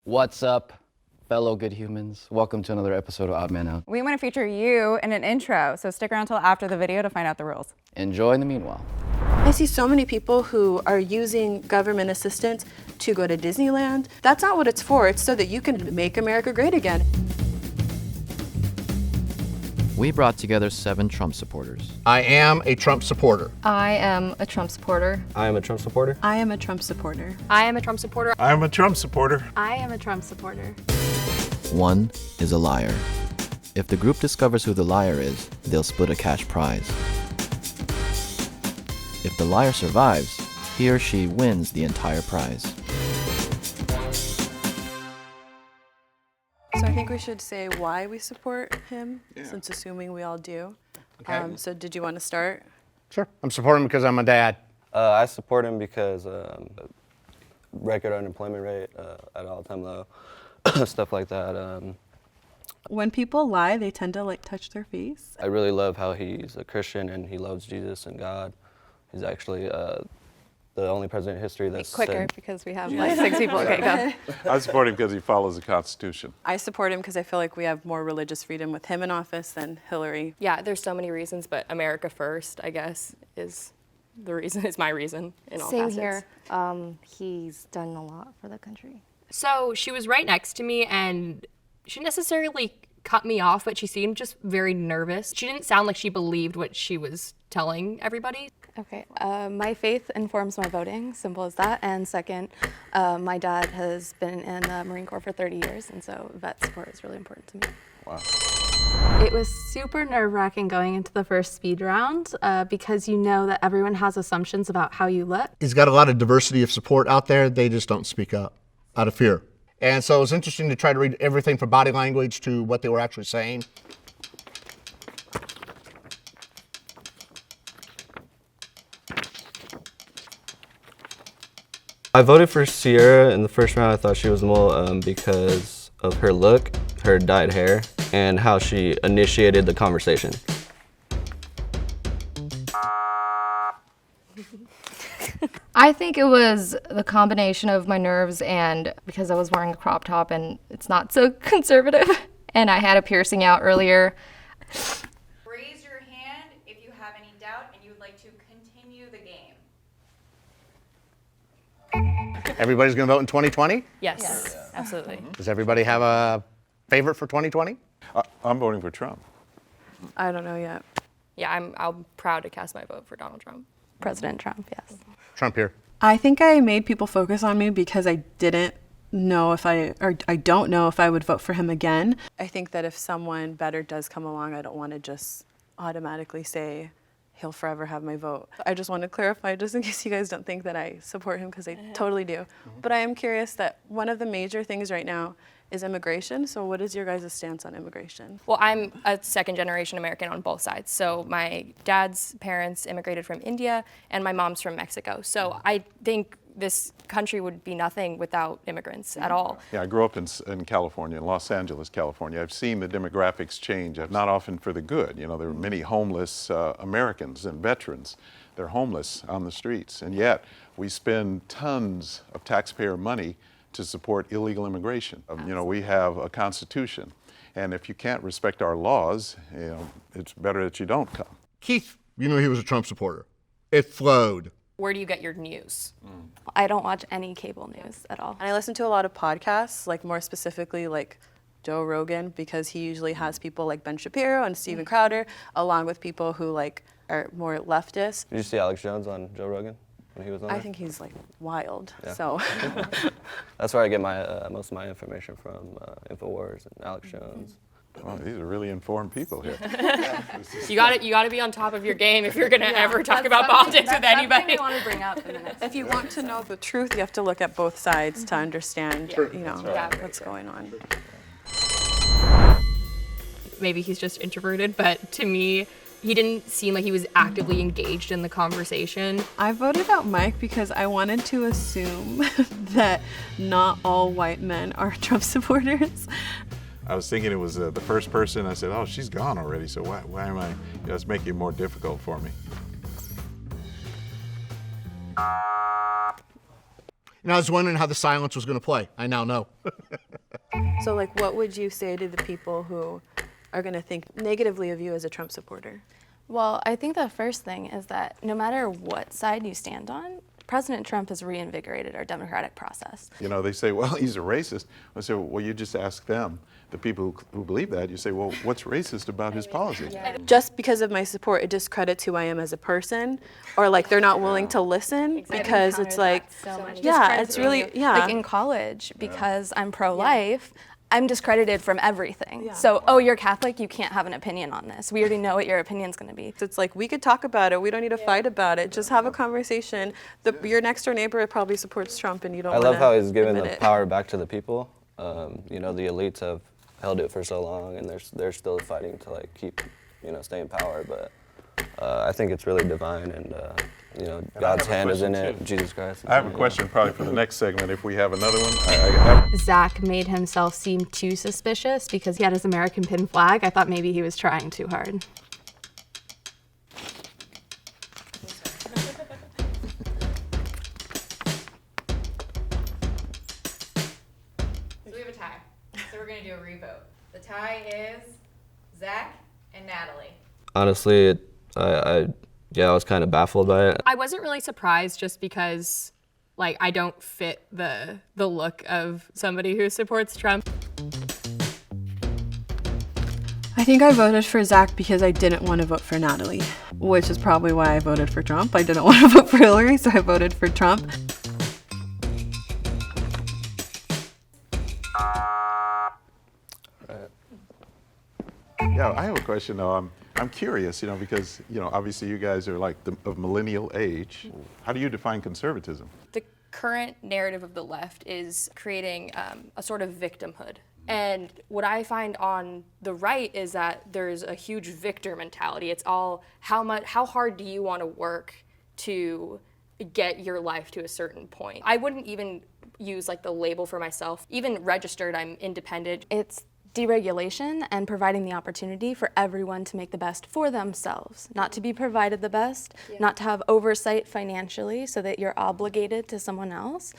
What's up, fellow good humans? Welcome to another episode of Odd Man Out. We want to feature you in an intro, so stick around until after the video to find out the rules. Enjoy in the meanwhile. I see so many people who are using government assistance to go to Disneyland. That's not what it's for. It's so that you can make America great again. We brought together 7 Trump supporters. I am a Trump supporter. I am a Trump supporter. I am a Trump supporter. I am a Trump supporter. I am a Trump supporter. I'm a Trump supporter. I am a Trump supporter. 1 is a liar. If the group discovers who the liar is, they'll split a cash prize. If the liar survives, he or she wins the entire prize. So I think we should say why we support him, since assuming we all do. Okay. So did you want to start? Sure. I'm supporting him because I'm a dad. I support him because record unemployment rate at all-time low, stuff like that. When people lie, they tend to touch their face. I really love how he's a Christian and he loves Jesus and God. He's actually the only president in history that's Quicker, said, because we have like 6 people. Okay, go. I support him because he follows the Constitution. I support him because I feel like we have more religious freedom with him in office than Hillary. Yeah, there's so many reasons, but America first, I guess, is my reason in all Same facets. here. He's done a lot for the country. So she was right next to me and she didn't necessarily cut me off, but she seemed just very nervous. She didn't sound like she believed what she was telling everybody. Okay, my faith informs my voting, simple as that. And second, my dad has been in the Marine Corps for 30 years, and so vet support is really important to me. Wow. It was super nerve-wracking going into the first speed round because you know that everyone has assumptions about how you look. He's got a lot of diversity of support out there. They just don't speak up out of fear. And so it was interesting to try to read everything from body language to what they were actually saying. I voted for Sierra in the first round. I thought she was the mole because of her look, her dyed hair, and how she initiated the conversation. I think it was the combination of my nerves and because I was wearing a crop top and it's not so conservative, and I had a piercing out earlier. Raise your hand if you have any doubt and you would like to continue the game. Everybody's going to vote in 2020? Yes, absolutely. Does everybody have a favorite for 2020? I'm voting for Trump. I don't know yet. Yeah, I'm proud to cast my vote for Donald Trump. President Trump, yes. Trump here. I think I made people focus on me because I didn't know if I don't know if I would vote for him again. I think that if someone better does come along, I don't want to just automatically say he'll forever have my vote. I just want to clarify, just in case you guys don't think that I support him, because I totally do. But I am curious that one of the major things right now is immigration. So what is your guys' stance on immigration? Well, I'm a second-generation American on both sides. So my dad's parents immigrated from India, and my mom's from Mexico. So I think this country would be nothing without immigrants at all. Yeah, I grew up in California, in Los Angeles, California. I've seen the demographics change, not often for the good. You know, there are many homeless Americans and veterans. They're homeless on the streets, and yet we spend tons of taxpayer money to support illegal immigration. You know, we have a constitution, and if you can't respect our laws, you know, it's better that you don't come. Keith, you knew he was a Trump supporter. It flowed. Where do you get your news? I don't watch any cable news at all. And I listen to a lot of podcasts, like more specifically like Joe Rogan, because he usually has people like Ben Shapiro and Steven Crowder, along with people who like are more leftist. Did you see Alex Jones on Joe Rogan when he was on there? I think he's like wild. Yeah. So That's where I get my most of my information from, Infowars and Alex Jones. Well, these are really informed people here. You got to be on top of your game if you're gonna ever talk about politics with anybody. I want to bring up in the next if you want to know the truth, you have to look at both sides to understand, you know, what's going on. Maybe he's just introverted, but to me, he didn't seem like he was actively engaged in the conversation. I voted out Mike because I wanted to assume that not all white men are Trump supporters. I was thinking it was the first person. I said, oh, she's gone already, so why am I, you know, it's making it more difficult for me. And I was wondering how the silence was going to play. I now know. So, like, what would you say to the people who are going to think negatively of you as a Trump supporter? Well, I think the first thing is that no matter what side you stand on, President Trump has reinvigorated our democratic process. You know, they say, well, he's a racist. I say, well, you just ask them, the people who believe that. You say, well, what's racist about his policies? Just because of my support, it discredits who I am as a person, or like they're not willing to listen because it's like, yeah, it's really, yeah. Like in college, because I'm pro-life, I'm discredited from everything. So, oh, you're Catholic, you can't have an opinion on this. We already know what your opinion's going to be. It's like, we could talk about it. We don't need to fight about it. Just have a conversation. Your next door neighbor probably supports Trump, and you don't I want to love how he's given the admit it. power back to the people. You know, the elites have held it for so long, and they're still fighting to like keep, you know, stay in power. But I think it's really divine, and you know, God's hand is in it. Jesus Christ. I have a question probably for the next segment if we have another one. Zach made himself seem too suspicious because he had his American pin flag. I thought maybe he was trying too hard. So we have a tie. So we're going to do a revote. The tie is Zach and Natalie. Honestly, I was kind of baffled by it. I wasn't really surprised just because, like, I don't fit the look of somebody who supports Trump. I think I voted for Zach because I didn't want to vote for Natalie, which is probably why I voted for Trump. I didn't want to vote for Hillary, so I voted for Trump. Yeah, I have a question though. I'm curious, you know, because, you know, obviously you guys are like of millennial age. How do you define conservatism? The current narrative of the left is creating a sort of victimhood. And what I find on the right is that there's a huge victor mentality. It's all how hard do you want to work to get your life to a certain point. I wouldn't even use like the label for myself. Even registered, I'm independent. It's deregulation and providing the opportunity for everyone to make the best for themselves, not to be provided the best, not to have oversight financially so that you're obligated to someone else,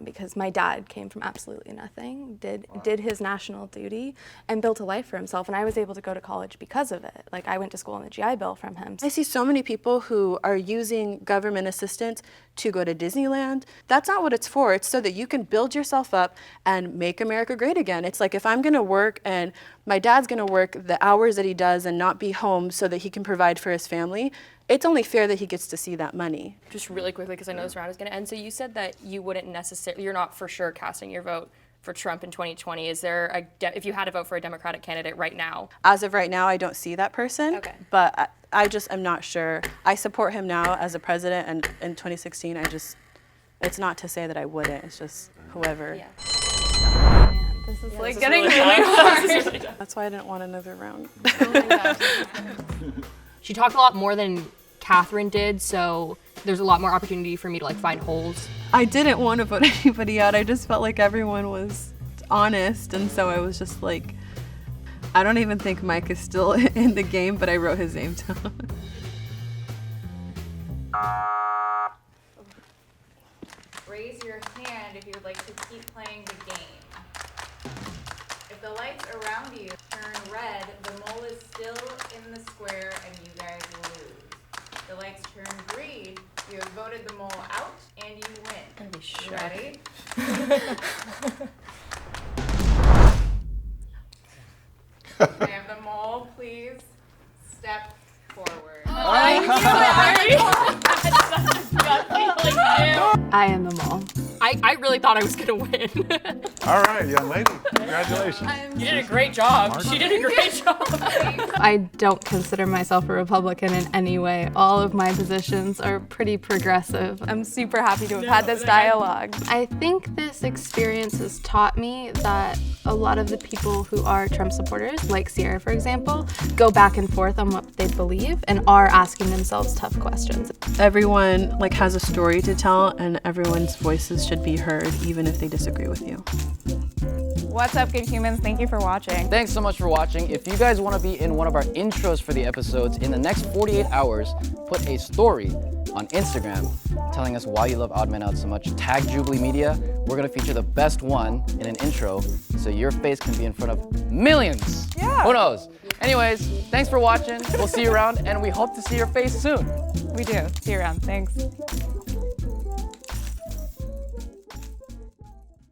because my dad came from absolutely nothing, did his national duty, and built a life for himself, and I was able to go to college because of it. Like, I went to school on the GI Bill from him. I see so many people who are using government assistance to go to Disneyland. That's not what it's for. It's so that you can build yourself up and make America great again. It's like, if I'm going to work and my dad's going to work the hours that he does and not be home so that he can provide for his family, it's only fair that he gets to see that money. Just really quickly, because I know this round is going to end. So you said that you wouldn't necessarily, you're not for sure casting your vote for Trump in 2020. Is there if you had to vote for a Democratic candidate right now? As of right now, I don't see that person. Okay. But I just am not sure. I support him now as a president, and in 2016, it's not to say that I wouldn't. It's just whoever. Yeah. This is Like getting really hard. That's why I didn't want another round. She talked a lot more than Catherine did, so there's a lot more opportunity for me to like find holes. I didn't want to vote anybody out. I just felt like everyone was honest, and so I was just like, I don't even think Mike is still in the game, but I wrote his name down. Raise your hand if you would like to keep playing the game. If the lights around you turn red, the mole is still in the square and you guys lose. If the lights turn green, you have voted the mole out and you win. You ready? Can I have the mole please step forward? I am the mole. I really thought I was gonna win. All right, young lady, congratulations. You did a great job. She did a great job. I don't consider myself a Republican in any way. All of my positions are pretty progressive. I'm super happy to have had this dialogue. I think this experience has taught me that a lot of the people who are Trump supporters, like Sierra, for example, go back and forth on what they believe and are asking themselves tough questions. Everyone has a story to tell, and everyone's voices should be heard, even if they disagree with you. What's up, good humans? Thank you for watching. Thanks so much for watching. If you guys want to be in one of our intros for the episodes in the next 48 hours, put a story on Instagram telling us why you love Odd Man Out so much. Tag Jubilee Media. We're gonna feature the best one in an intro so your face can be in front of millions. Yeah. Who knows? Anyways, thanks for watching. We'll see you around and we hope to see your face soon. We do. See you around. Thanks.